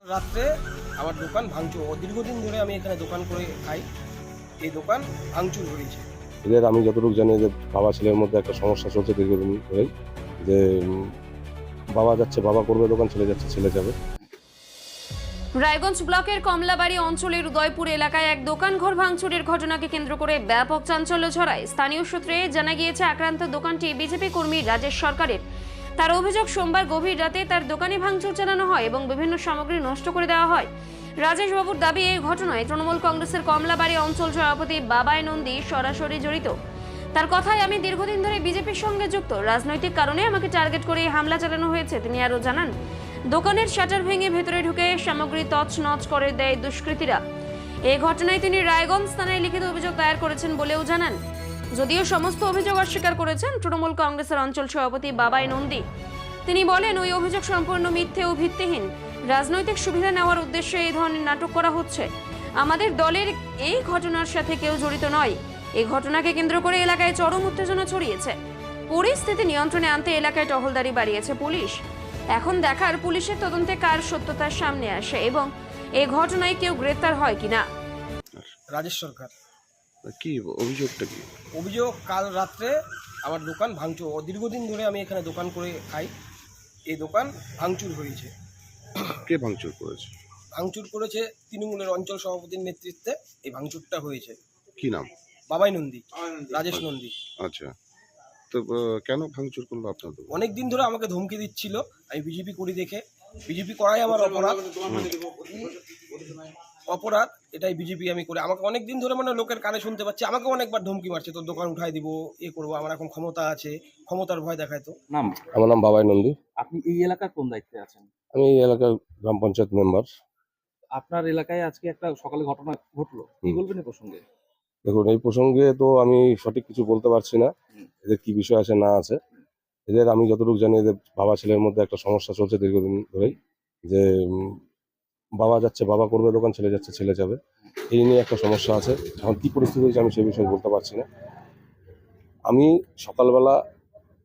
রাত্রে আমার দোকান ভাঙচুর, দীর্ঘদিন ধরে আমি এখানে দোকান করে খাই, এই দোকান ভাঙচুর হয়েছে। এদের আমি যতটুকু জানি যে বাবা ছেলের মধ্যে একটা সমস্যা চলছে দীর্ঘদিন ধরেই, যে বাবা যাচ্ছে বাবা করবে দোকান, ছেলে যাচ্ছে ছেলে যাবে। রায়গঞ্জ ব্লকের কমলাবাড়ি অঞ্চলের উদয়পুর এলাকায় এক দোকানঘর ভাঙচুরের ঘটনাকে কেন্দ্র করে ব্যাপক চাঞ্চল্য ছড়ায়। স্থানীয় সূত্রে জানা গিয়েছে আক্রান্ত দোকানটি বিজেপি কর্মী রাজেশ সরকারের। তার অভিযোগ, সোমবার গভীর রাতে তার দোকানে ভাঙচুর চালানো হয় এবং বিভিন্ন সামগ্রী নষ্ট করে দেওয়া হয়। রাজেশ বাবুর দাবি, এই ঘটনায় তৃণমূল কংগ্রেসের কমলাবাড়ি অঞ্চল সভাপতি বাবাই নন্দী সরাসরি জড়িত। তার কথায়, আমি দীর্ঘদিন ধরে বিজেপির সঙ্গে যুক্ত, রাজনৈতিক কারণে আমাকে টার্গেট করে হামলা চালানো হয়েছে। তিনি আরও জানান, দোকানের শাটার ভেঙে ভেতরে ঢুকে সামগ্রী তছনছ করে দেয় দুষ্কৃতীরা। এই ঘটনায় তিনি রায়গঞ্জ থানায় লিখিত অভিযোগ দায়ের করেছেন বলেও জানান। যদিও সমস্ত অভিযোগ অস্বীকার করেছেন তৃণমূল কংগ্রেসের অঞ্চল সভাপতি বাবাই নন্দী। তিনি বলেন, ওই অভিযোগ সম্পূর্ণ মিথ্যে ও ভিত্তিহীন। রাজনৈতিক সুবিধা নেওয়ার উদ্দেশ্যে এই ধরনের নাটক করা হচ্ছে। আমাদের দলের এই ঘটনার সাথে কেউ জড়িত নয়। এই ঘটনাকে কেন্দ্র করে এলাকায় চরম উত্তেজনা ছড়িয়েছে। পরিস্থিতি নিয়ন্ত্রণে আনতে এলাকায় টহলদারি বাড়িয়েছে পুলিশ। এখন দেখার পুলিশের তদন্তে কার সত্যতার সামনে আসে এবং এই ঘটনায় কেউ গ্রেফতার হয় কিনা। রাজেশ সরকার। কি অভিযোগটা কি? অভিযোগ, কাল রাত্রে আমার দোকান ভাঙচুর, দীর্ঘদিন ধরে আমি এখানে দোকান করে খাই, এই দোকান ভাঙচুর হয়েছে। কে ভাঙচুর করেছে? ভাঙচুর করেছে তৃণমূলের অঞ্চল সভাপতির নেতৃত্বে এই ভাঙচুরটা হয়েছে। কি নাম? বাবাই নন্দী, রাজেশ নন্দী। আচ্ছা, তো কেন ভাঙচুর করলো আপনার দোকান? অনেক দিন ধরে আমাকে ধমকি দিচ্ছিল, আমি বিজেপি করি দেখে। বিজেপি করাই আমার অপরাধ, এটাই বিজেপি আমি করি। আমাকে অনেক দিন ধরে মানে লোকের কানে শুনতে পাচ্ছি, আমাকে অনেকবার ধমকি মারছে, তোর দোকান উঠাই দিব, করবো, আমার এখন ক্ষমতা আছে, ক্ষমতার ভয় দেখায়। তো নাম? আমার নাম বাবাই নন্দী। আপনি এই এলাকার কোন দায়িত্বে আছেন? আমি এই এলাকার গ্রাম পঞ্চায়েত মেম্বার। আপনার এলাকায় আজকে একটা সকালে ঘটনা ঘটলো, কি বলবেন এই প্রসঙ্গে? দেখুন, এই প্রসঙ্গে তো আমি সঠিক কিছু বলতে পারছি না, এদের কি বিষয় আছে না আছে। এদের আমি যতটুকু জানি, এদের বাবা ছেলের মধ্যে একটা সমস্যা চলছে দীর্ঘদিন ধরেই, যে বাবা যাচ্ছে বাবা করবে দোকান, ছেলে যাচ্ছে ছেলে যাবে, এই নিয়ে একটা সমস্যা আছে। এখন কি পরিস্থিতি হয়েছে আমি সে বিষয়ে বলতে পারছি না। আমি সকালবেলা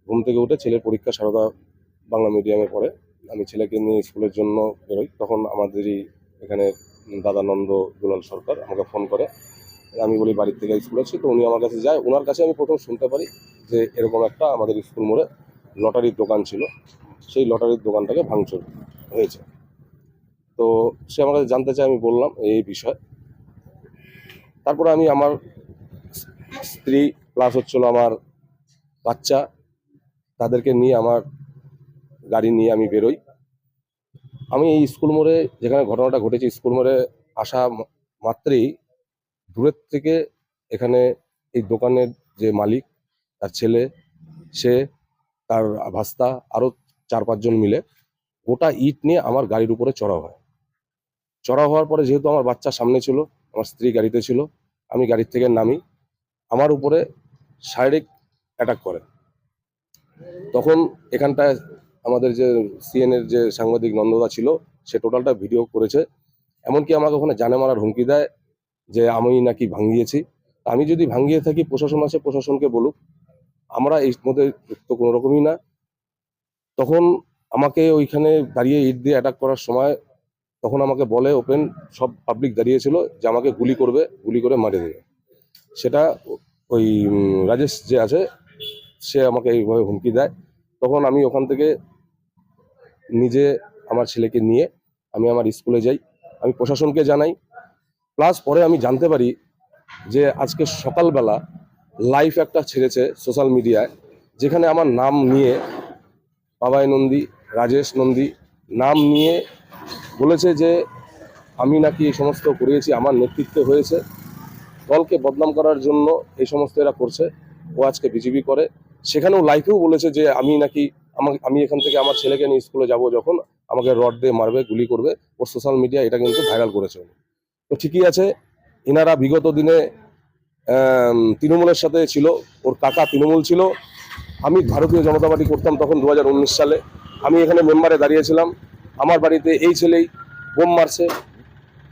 ঘুম থেকে উঠে, ছেলের পরীক্ষা সারদা বাংলা মিডিয়ামে পড়ে, আমি ছেলেকে নিয়ে স্কুলের জন্য বেরোই। তখন আমাদেরই এখানে দাদা নন্দ দুলাল সরকার আমাকে ফোন করে। আমি বলি বাড়ির থেকে স্কুল আছে, তো উনি আমার কাছে যায়। ওনার কাছে আমি প্রথম শুনতে পারি যে এরকম একটা আমাদের স্কুল মোড়ে লটারির দোকান ছিল, সেই লটারির দোকানটাকে ভাঙচুর হয়েছে। তো সে আমার কাছে জানতে চায়, আমি বললাম এই বিষয়। তারপরে আমি আমার স্ত্রী প্লাস হচ্ছিল আমার বাচ্চা, তাদেরকে নিয়ে আমার গাড়ি নিয়ে আমি বেরোই। আমি এই স্কুল মোড়ে যেখানে ঘটনাটা ঘটেছে, স্কুল মোড়ে আসা মাত্রই দূরের থেকে এখানে এই দোকানের যে মালিক, তার ছেলে, সে, তার ভাস্তা, আরও 4-5 জন মিলে গোটা ইট নিয়ে আমার গাড়ির উপরে চড়া হয়। চড়া হওয়ার পরে, যেহেতু আমার বাচ্চা সামনে ছিল, আমার স্ত্রী গাড়িতে ছিল, আমি গাড়ির থেকে নামি, আমার উপরে শারীরিক অ্যাটাক করে। তখন এখানটায় আমাদের যে সিএনএর যে সাংবাদিক নন্দদা ছিল, সে টোটালটা ভিডিও করেছে। এমনকি আমাকে ওখানে জানে মারার হুমকি দেয় যে আমি নাকি ভাঙিয়েছি। আমি যদি ভাঙিয়ে থাকি, প্রশাসন আছে, প্রশাসনকে বলুক, আমরা এর মধ্যে যুক্ত কোনো রকমই না। তখন আমাকে ওইখানে দাঁড়িয়ে ইট দিয়ে অ্যাটাক করার সময় তখন আমাকে বলে, ওপেন, সব পাবলিক দাঁড়িয়েছিল, যে আমাকে গুলি করবে, গুলি করে মারে দেবে। সেটা ওই রাজেশ যে আছে, সে আমাকে এইভাবে হুমকি দেয়। তখন আমি ওখান থেকে নিজে আমার ছেলেকে নিয়ে আমি আমার স্কুলে যাই, আমি প্রশাসনকে জানাই। প্লাস পরে আমি জানতে পারি যে আজকে সকালবেলা লাইভ একটা ছেড়েছে সোশ্যাল মিডিয়ায়, যেখানে আমার নাম নিয়ে বাবাই নন্দী, রাজেশ নন্দী নাম নিয়ে বলেছে যে আমি নাকি এই সমস্ত করিয়েছি, আমার নেতৃত্বে হয়েছে। দলকে বদনাম করার জন্য এই সমস্ত এরা করছে। ও আজকে বিজেপি করে, সেখানেও লাইভেও বলেছে যে আমি এখান থেকে আমার ছেলেকে নিয়ে স্কুলে যাব, যখন আমাকে রড দিয়ে মারবে, গুলি করবে। ওর সোশ্যাল মিডিয়া এটা কিন্তু ভাইরাল করেছে। তো ঠিকই আছে, এনারা বিগত দিনে তৃণমূলের সাথে ছিল, ওর কাকা তৃণমূল ছিল। আমি ভারতীয় জনতা পার্টি করতাম তখন 2019 সালে। আমি এখানে মেম্বারে দাঁড়িয়েছিলাম। আমার বাড়িতে এই ছেলেই বোম মারছে,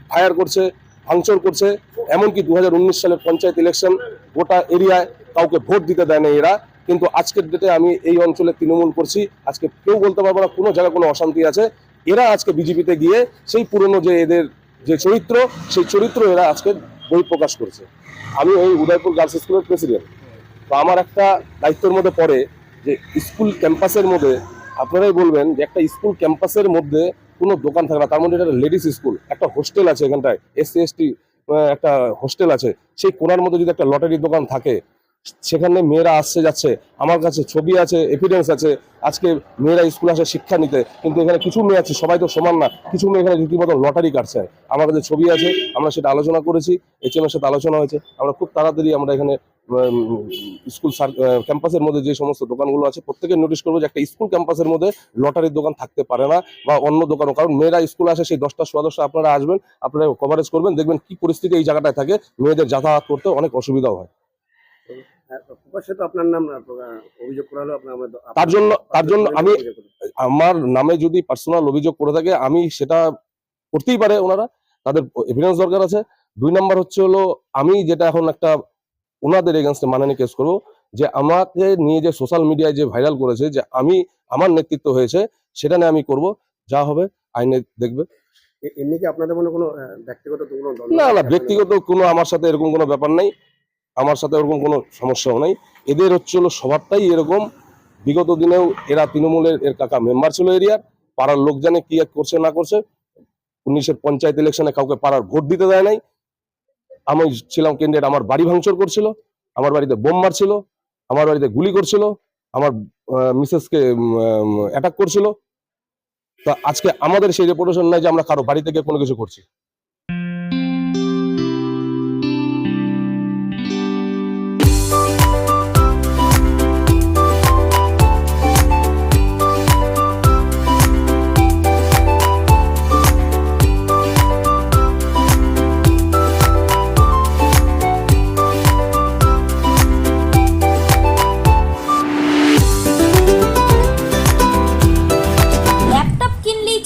ফায়ার করছে, ভাঙচুর করছে। এমনকি 2019 সালের পঞ্চায়েত ইলেকশন, গোটা এরিয়ায় কাউকে ভোট দিতে দেয় না এরা। কিন্তু আজকের ডেটে আমি এই অঞ্চলে তৃণমূল করছি, আজকে কেউ বলতে পারবো না কোনো জায়গায় কোনো অশান্তি আছে। এরা আজকে বিজেপিতে গিয়ে সেই পুরনো যে এদের যে চরিত্র, সেই চরিত্র এরা আজকে বই প্রকাশ করেছে। আমি ওই উদয়পুর গার্লস স্কুলের প্রেসিডেন্ট, তো আমার একটা দায়িত্বের মধ্যে পড়ে যে স্কুল ক্যাম্পাসের মধ্যে আপনারাই বলবেন যে একটা স্কুল ক্যাম্পাসের মধ্যে কোনো দোকান থাকে না, তার মধ্যে একটা লেডিস স্কুল, একটা হোস্টেল আছে, এখানটায় SC ST একটা হোস্টেল আছে, সেই কোনার মধ্যে যদি একটা লটারির দোকান থাকে, সেখানে মেয়েরা আসছে যাচ্ছে, আমার কাছে ছবি আছে, এভিডেন্স আছে, আজকে মেয়েরা স্কুল আসে শিক্ষা নিতে, কিন্তু এখানে কিছু মেয়ে আছে, সবাই তো সমান না, কিছু মেয়ে এখানে রীতিমতো লটারি কাটছে। আমার কাছে ছবি আছে, আমরা সেটা আলোচনা করেছি, HM এর সাথে আলোচনা হয়েছে, আমরা খুব তাড়াতাড়ি আমরা এখানে স্কুল ক্যাম্পাসের মধ্যে যে সমস্ত দোকানগুলো আছে প্রত্যেকে নোটিশ করবো যে একটা স্কুল ক্যাম্পাসের মধ্যে লটারির দোকান থাকতে পারে না, বা অন্য দোকানও, কারণ মেয়েরা স্কুল আসে সেই 10টা সোয়া 10টা আপনারা আসবেন, আপনারা কভারেজ করবেন, দেখবেন কি পরিস্থিতি এই জায়গাটায় থাকে, মেয়েদের যাতায়াত করতে অনেক অসুবিধাও হয়। প্রকাশ্যে তো আপনার নাম অভিযোগ করা হলো, তার জন্য আমি আমার নামে যদি পার্সোনাল অভিযোগ করে থাকে, আমি সেটা করতেই পারে, ওনারা তাদের এভিডেন্স দরকার আছে। 2 নাম্বার হচ্ছে হলো আমি যেটা এখন একটা ওনাদের এগেনস্টে মানহানি কেস করবো, যে আমাকে নিয়ে যে সোশ্যাল মিডিয়ায় যে ভাইরাল করেছে যে আমি আমার নেতৃত্ব হয়েছে, সেটা নিয়ে আমি করব, যা হবে আইনে দেখবে। এমনি কি আপনাদের মনে কোনো ব্যক্তিগত কোনো না না, ব্যক্তিগত কোনো আমার সাথে এরকম কোনো ব্যাপার নাই, আমার সাথে এরকম কোনো সমস্যাও নাই। এদের হচ্ছে হলো স্বভাবটাই এরকম। বিগত দিনেও এরা তৃণমূলের এর কাকা মেম্বার ছিল এরিয়ার, পাড়ার লোক জানে কি করছে না করছে। 19-এর পঞ্চায়েত ইলেকশনে কাউকে পাড়ার ভোট দিতে দেয় নাই। আমি ছিলাম ক্যান্ডিডেট, আমার বাড়ি ভাঙচুর করছিল, আমার বাড়িতে বোম মারছিল, আমার বাড়িতে গুলি করছিল, আমার মিসেসকে অ্যাটাক করছিল। তা আজকে আমাদের সেই রেপুটেশন নাই যে আমরা কারো বাড়ি থেকে কোনো কিছু করছি।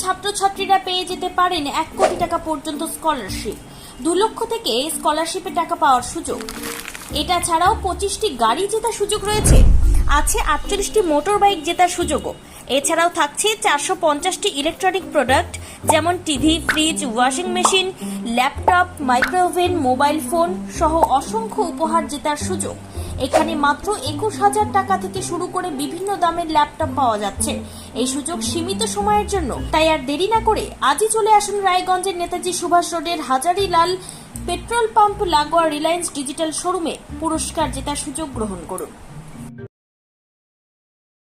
ছাত্রছাত্রীরা পেয়ে যেতে পারেন 1 কোটি টাকা পর্যন্ত স্কলারশিপ, 2 লক্ষ থেকে স্কলারশিপে টাকা পাওয়ার সুযোগ। এটা ছাড়াও 25টি গাড়ি জেতার সুযোগ রয়েছে, আছে 48টি মোটর বাইক জেতার সুযোগও। এছাড়াও থাকছে 450টি ইলেকট্রনিক প্রোডাক্ট, যেমন TV, fridge, washing machine, laptop, micro oven, mobile phone সহ অসংখ্য উপহার জেতার সুযোগ। এখানে মাত্র 21,000 টাকা থেকে শুরু করে বিভিন্ন দামের ল্যাপটপ পাওয়া যাচ্ছে। এই সুযোগ সীমিত সময়ের জন্য, তাই আর দেরি না করে আজই চলে আসুন রায়গঞ্জের নেতাজি সুভাষ রোডের হাজারিলাল পেট্রোল পাম্প লাগোয়া রিলায়েন্স ডিজিটাল শোরুমে পুরস্কার জেতার সুযোগ গ্রহণ করুন।